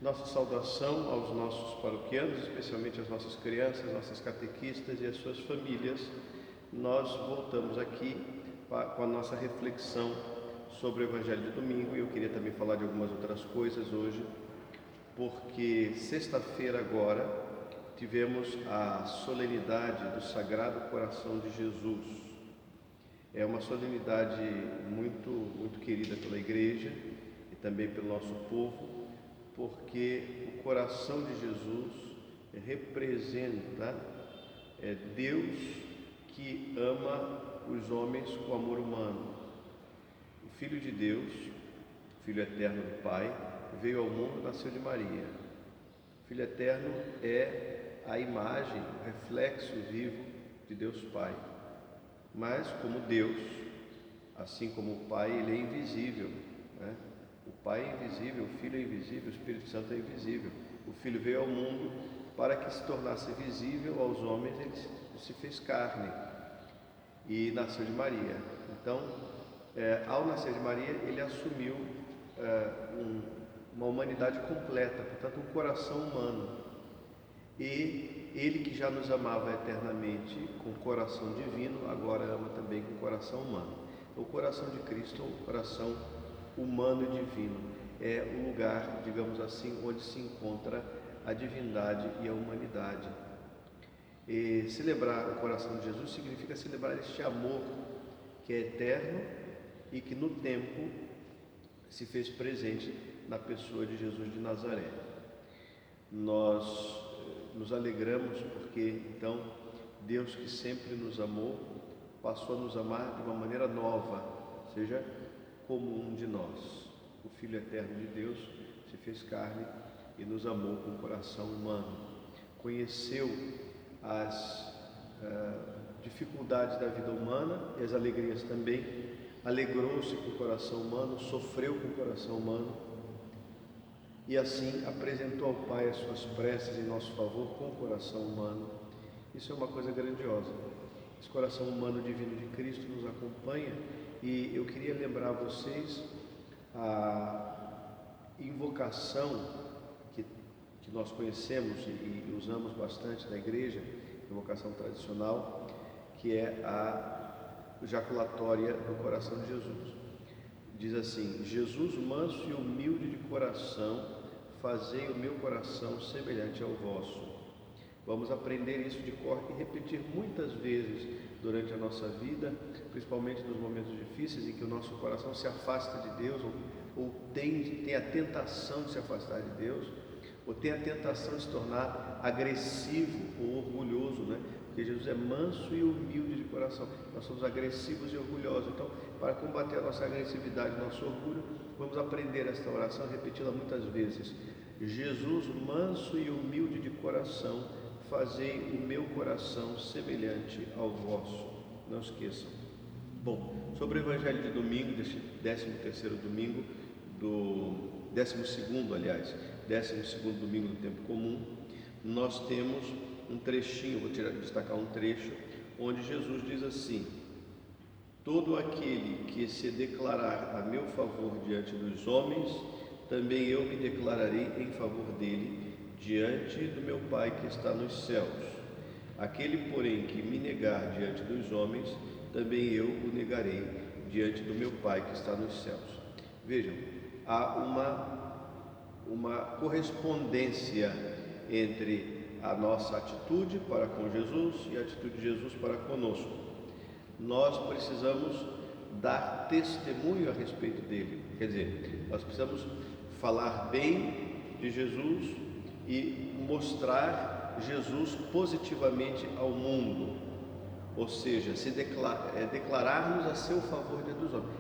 Nossa saudação aos nossos paroquianos, especialmente às nossas crianças, nossas catequistas e às suas famílias. Nós voltamos aqui com a nossa reflexão sobre o Evangelho de domingo, e eu queria também falar de algumas outras coisas hoje, porque sexta-feira agora tivemos a solenidade do Sagrado Coração de Jesus. É uma solenidade muito querida pela Igreja e também pelo nosso povo, porque o coração de Jesus representa Deus que ama os homens com amor humano. O Filho de Deus, Filho eterno do Pai, veio ao mundo, nasceu de Maria. O Filho eterno é a imagem, o reflexo vivo de Deus Pai. Mas como Deus, assim como o Pai, ele é invisível, né? O Pai é invisível, o Filho é invisível, o Espírito Santo é invisível. O Filho veio ao mundo para que se tornasse visível aos homens, ele se fez carne e nasceu de Maria. Então, ao nascer de Maria, ele assumiu uma humanidade completa, portanto um coração humano. E ele que já nos amava eternamente com o coração divino, agora ama também com o coração humano. O coração de Cristo, o coração humano e divino, é o lugar, digamos assim, onde se encontra a divindade e a humanidade. E celebrar o coração de Jesus significa celebrar este amor que é eterno e que no tempo se fez presente na pessoa de Jesus de Nazaré. Nós nos alegramos porque então Deus, que sempre nos amou, passou a nos amar de uma maneira nova, seja como um de nós. O Filho eterno de Deus se fez carne e nos amou com o coração humano. Conheceu as dificuldades da vida humana e as alegrias também. Alegrou-se com o coração humano, sofreu com o coração humano e assim apresentou ao Pai as suas preces em nosso favor com o coração humano. Isso é uma coisa grandiosa. Esse coração humano divino de Cristo nos acompanha, e eu queria lembrar a vocês a invocação que nós conhecemos e usamos bastante na igreja, invocação tradicional, que é a jaculatória do coração de Jesus. Diz assim: Jesus manso e humilde de coração, fazei o meu coração semelhante ao vosso. Vamos aprender isso de cor e repetir muitas vezes durante a nossa vida, principalmente nos momentos difíceis em que o nosso coração se afasta de Deus, ou tem a tentação de se afastar de Deus, ou tem a tentação de se tornar agressivo ou orgulhoso, né? Porque Jesus é manso e humilde de coração. Nós somos agressivos e orgulhosos. Então, para combater a nossa agressividade, nosso orgulho, vamos aprender esta oração e repeti-la muitas vezes. Jesus manso e humilde de coração, fazei o meu coração semelhante ao vosso. Não esqueçam. Bom, sobre o Evangelho de domingo, deste 13º domingo, do 12º, aliás, 12º domingo do tempo comum, nós temos um trechinho, vou destacar um trecho, onde Jesus diz assim: todo aquele que se declarar a meu favor diante dos homens, também eu me declararei em favor dele diante do meu Pai que está nos céus. Aquele, porém, que me negar diante dos homens, também eu o negarei diante do meu Pai que está nos céus. Vejam, há uma correspondência entre a nossa atitude para com Jesus e a atitude de Jesus para conosco. Nós precisamos dar testemunho a respeito dele, quer dizer, nós precisamos falar bem de Jesus e mostrar Jesus positivamente ao mundo, ou seja, declararmos a seu favor diante dos homens.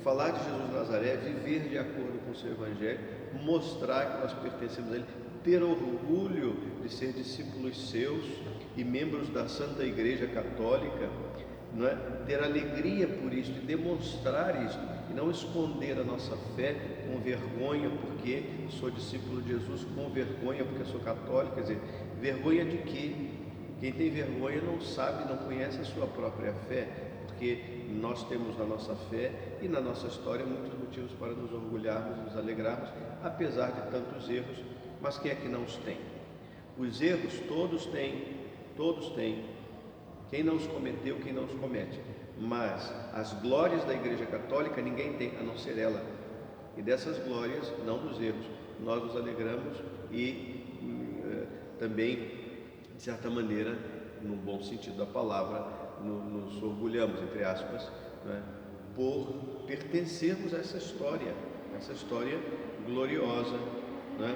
Falar de Jesus de Nazaré, viver de acordo com o seu Evangelho, mostrar que nós pertencemos a ele, ter orgulho de ser discípulos seus e membros da Santa Igreja Católica, não é? Ter alegria por isso e demonstrar isso, e não esconder a nossa fé com vergonha porque sou discípulo de Jesus, com vergonha porque sou católico. Quer dizer, vergonha de quê? Quem tem vergonha não sabe, não conhece a sua própria fé, porque nós temos na nossa fé e na nossa história muitos motivos para nos orgulharmos, nos alegrarmos, apesar de tantos erros, mas quem é que não os tem? Os erros todos têm, quem não os cometeu, quem não os comete, mas as glórias da Igreja Católica ninguém tem, a não ser ela, e dessas glórias, não dos erros, nós nos alegramos e também, de certa maneira, no bom sentido da palavra, nos orgulhamos, entre aspas, né, por pertencermos a essa história gloriosa, né?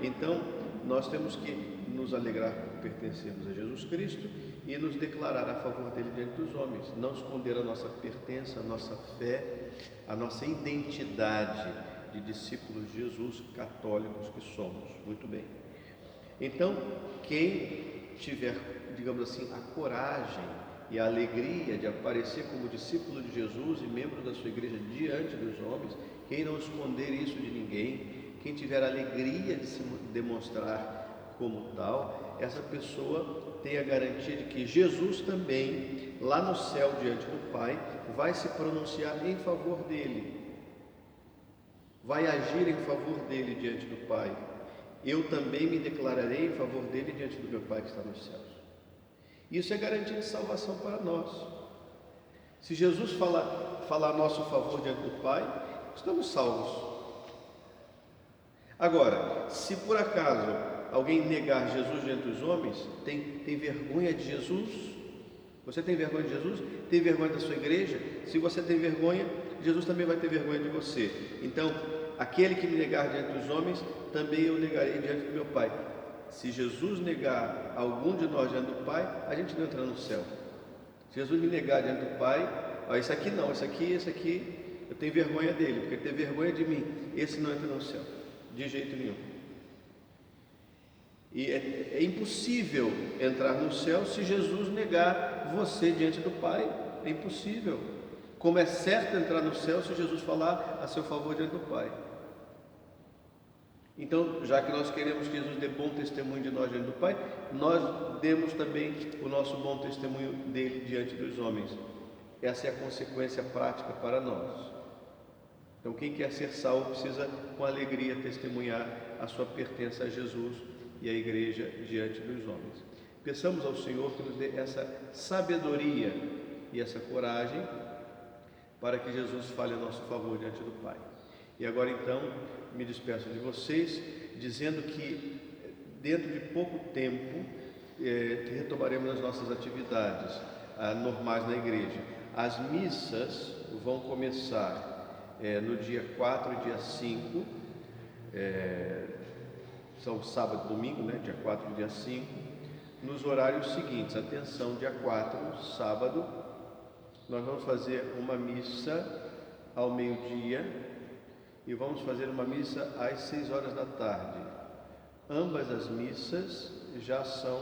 Então, nós temos que nos alegrar por pertencermos a Jesus Cristo e nos declarar a favor dele diante dos homens, não esconder a nossa pertença, a nossa fé, a nossa identidade de discípulos de Jesus, católicos que somos. Muito bem. Então, quem tiver, digamos assim, a coragem e a alegria de aparecer como discípulo de Jesus e membro da sua igreja diante dos homens, quem não esconder isso de ninguém, quem tiver a alegria de se demonstrar como tal, essa pessoa tem a garantia de que Jesus também, lá no céu diante do Pai, vai se pronunciar em favor dele, vai agir em favor dele diante do Pai. Eu também me declararei em favor dele diante do meu Pai que está nos céus. Isso é garantia de salvação para nós. Se Jesus falar a nosso favor diante do Pai, estamos salvos. Agora, se por acaso alguém negar Jesus diante dos homens, tem vergonha de Jesus? Você tem vergonha de Jesus? Tem vergonha da sua igreja? Se você tem vergonha, Jesus também vai ter vergonha de você. Então, aquele que me negar diante dos homens, também eu negarei diante do meu Pai. Se Jesus negar algum de nós diante do Pai, a gente não entra no céu. Se Jesus me negar diante do Pai, esse aqui não, esse aqui, eu tenho vergonha dele, porque ele tem vergonha de mim, esse não entra no céu, de jeito nenhum. E é impossível entrar no céu se Jesus negar você diante do Pai, é impossível. Como é certo entrar no céu se Jesus falar a seu favor diante do Pai. Então, já que nós queremos que Jesus dê bom testemunho de nós diante do Pai, nós demos também o nosso bom testemunho dele diante dos homens. Essa é a consequência prática para nós. Então, quem quer ser salvo precisa, com alegria, testemunhar a sua pertença a Jesus e à igreja diante dos homens. Peçamos ao Senhor que nos dê essa sabedoria e essa coragem para que Jesus fale a nosso favor diante do Pai. E agora então me despeço de vocês dizendo que dentro de pouco tempo retomaremos as nossas atividades normais na igreja. As missas vão começar no dia 4 e dia 5, são sábado e domingo, né? Dia 4 e dia 5, nos horários seguintes. Atenção, dia 4, sábado, nós vamos fazer uma missa ao meio-dia e vamos fazer uma missa às 6 horas da tarde. Ambas as missas já são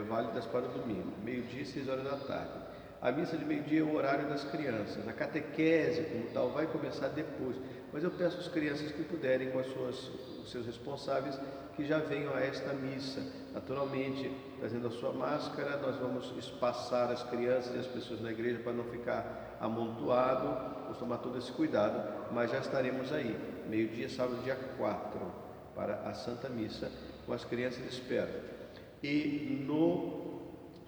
válidas para o domingo, meio-dia e 6 horas da tarde. A missa de meio-dia é o horário das crianças, a catequese como tal vai começar depois, mas eu peço às crianças que puderem, com os seus responsáveis, que já venham a esta missa, naturalmente trazendo a sua máscara. Nós vamos espaçar as crianças e as pessoas na igreja para não ficar amontoado, vamos tomar todo esse cuidado, mas já estaremos aí, meio-dia, sábado, dia 4, para a Santa Missa, com as crianças espero. E no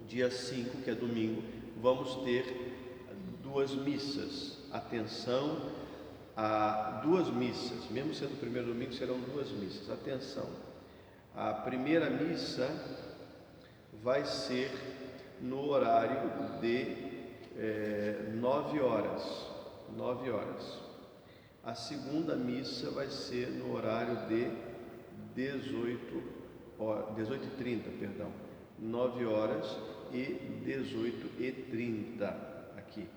dia 5, que é domingo, vamos ter 2 missas. Atenção, a 2 missas, mesmo sendo o primeiro domingo, serão 2 missas. Atenção, a primeira missa vai ser no horário de 9 horas. A segunda missa vai ser no horário de 18h30, 9 horas e 18h30 aqui.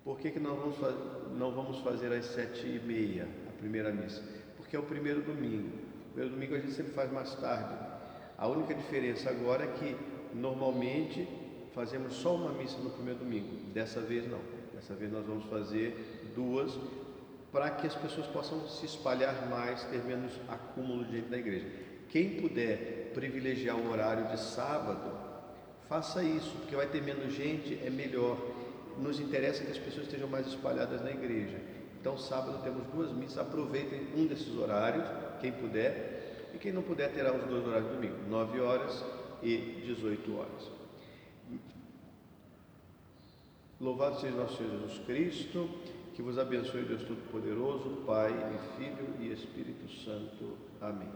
Por que não vamos fazer às 7h30 a primeira missa? Porque é o primeiro domingo. O primeiro domingo a gente sempre faz mais tarde. A única diferença agora é que normalmente fazemos só uma missa no primeiro domingo. Dessa vez não. Dessa vez nós vamos fazer 2 para que as pessoas possam se espalhar mais, ter menos acúmulo de gente na igreja. Quem puder privilegiar o horário de sábado, faça isso, porque vai ter menos gente, é melhor. nos interessa que as pessoas estejam mais espalhadas na igreja. Então, sábado temos 2 missas, aproveitem um desses horários, quem puder, e quem não puder terá os 2 horários do domingo, 9 horas e 18 horas. Louvado seja nosso Senhor Jesus Cristo, que vos abençoe Deus Todo-Poderoso, Pai e Filho e Espírito Santo. Amém.